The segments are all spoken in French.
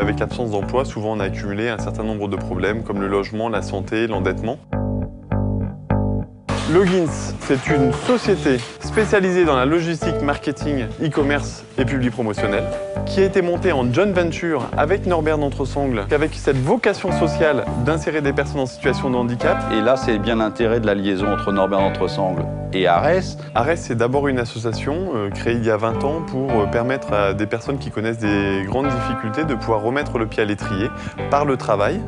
Avec l'absence d'emploi, souvent on a accumulé un certain nombre de problèmes comme le logement, la santé, l'endettement. Logins, c'est une société spécialisée dans la logistique, marketing, e-commerce et public promotionnel qui a été montée en joint venture avec Norbert d'Entresangles, avec cette vocation sociale d'insérer des personnes en situation de handicap. Et là, c'est bien l'intérêt de la liaison entre Norbert d'Entresangles et Arès. Arès, c'est d'abord une association créée il y a 20 ans pour permettre à des personnes qui connaissent des grandes difficultés de pouvoir remettre le pied à l'étrier par le travail.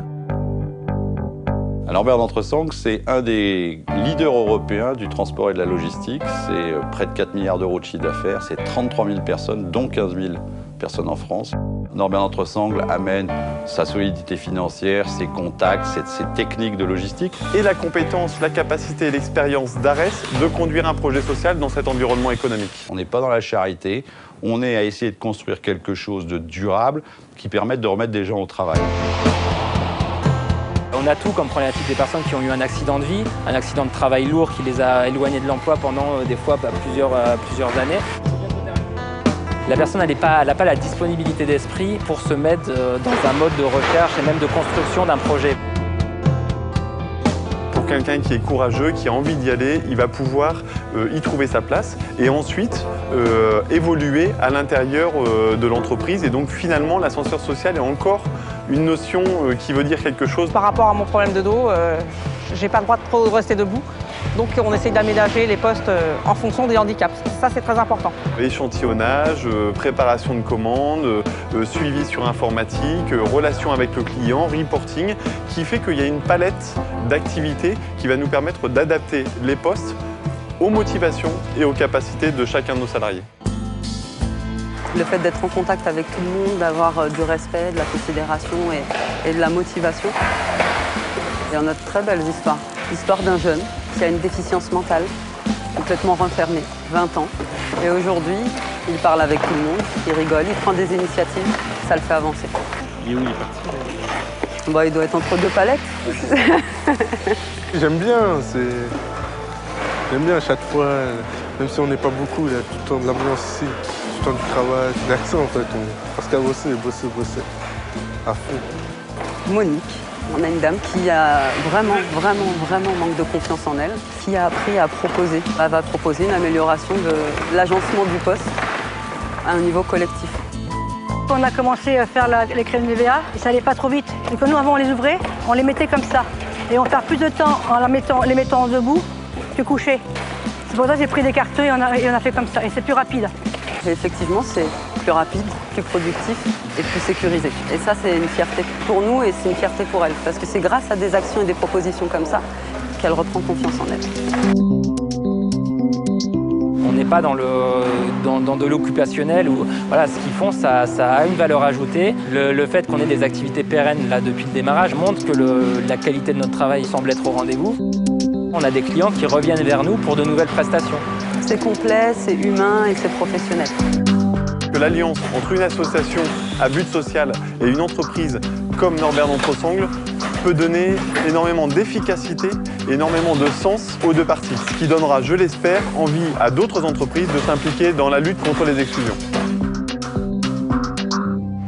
Norbert d'Entresangles, c'est un des leaders européens du transport et de la logistique. C'est près de 4 milliards d'euros de chiffre d'affaires, c'est 33 000 personnes, dont 15 000 personnes en France. Norbert d'Entresangles amène sa solidité financière, ses contacts, ses techniques de logistique. Et la compétence, la capacité et l'expérience d'Arès de conduire un projet social dans cet environnement économique. On n'est pas dans la charité, on est à essayer de construire quelque chose de durable qui permette de remettre des gens au travail. On a tout comme problématique des personnes qui ont eu un accident de vie, un accident de travail lourd qui les a éloignés de l'emploi pendant des fois plusieurs années. La personne n'a pas la disponibilité d'esprit pour se mettre dans un mode de recherche et même de construction d'un projet. Pour quelqu'un qui est courageux, qui a envie d'y aller, il va pouvoir y trouver sa place et ensuite évoluer à l'intérieur de l'entreprise. Et donc finalement, l'ascenseur social est encore une notion qui veut dire quelque chose. Par rapport à mon problème de dos, j'ai pas le droit de trop rester debout. Donc on essaye d'aménager les postes en fonction des handicaps. Ça, c'est très important. Échantillonnage, préparation de commandes, suivi sur informatique, relation avec le client, reporting, qui fait qu'il y a une palette d'activités qui va nous permettre d'adapter les postes aux motivations et aux capacités de chacun de nos salariés. Le fait d'être en contact avec tout le monde, d'avoir du respect, de la considération et de la motivation. Et on a de très belles histoires. L'histoire d'un jeune qui a une déficience mentale, complètement renfermé, 20 ans. Et aujourd'hui, il parle avec tout le monde, il rigole, il prend des initiatives, ça le fait avancer. Et où il est parti? Bon, il doit être entre deux palettes. J'aime bien, j'aime bien à chaque fois, même si on n'est pas beaucoup, il y a tout le temps de l'ambiance ici, tout le temps du travail, de l'action en fait. Parce qu'à bosser, à fond. Monique, on a une dame qui a vraiment manque de confiance en elle, qui a appris à proposer. Elle va proposer une amélioration de l'agencement du poste à un niveau collectif. On a commencé à faire les crèmes Nivea et ça allait pas trop vite. Donc nous, avant, on les ouvrait, on les mettait comme ça. Et on perd plus de temps en les mettant debout que couché. C'est pour ça que j'ai pris des cartons et on a fait comme ça. Et c'est plus rapide. Et effectivement, c'est plus rapide, plus productif et plus sécurisé. Et ça, c'est une fierté pour nous et c'est une fierté pour elle. Parce que c'est grâce à des actions et des propositions comme ça qu'elle reprend confiance en elle. On n'est pas dans de l'occupationnel où voilà, ce qu'ils font, ça a une valeur ajoutée. Le fait qu'on ait des activités pérennes là, depuis le démarrage montre que la qualité de notre travail semble être au rendez-vous. On a des clients qui reviennent vers nous pour de nouvelles prestations. C'est complet, c'est humain et c'est professionnel. Que l'alliance entre une association à but social et une entreprise comme Norbert d'Entresangles peut donner énormément d'efficacité, énormément de sens aux deux parties. Ce qui donnera, je l'espère, envie à d'autres entreprises de s'impliquer dans la lutte contre les exclusions.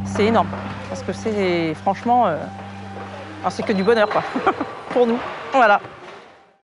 C'est énorme, parce que c'est franchement, c'est que du bonheur quoi, pour nous. Voilà.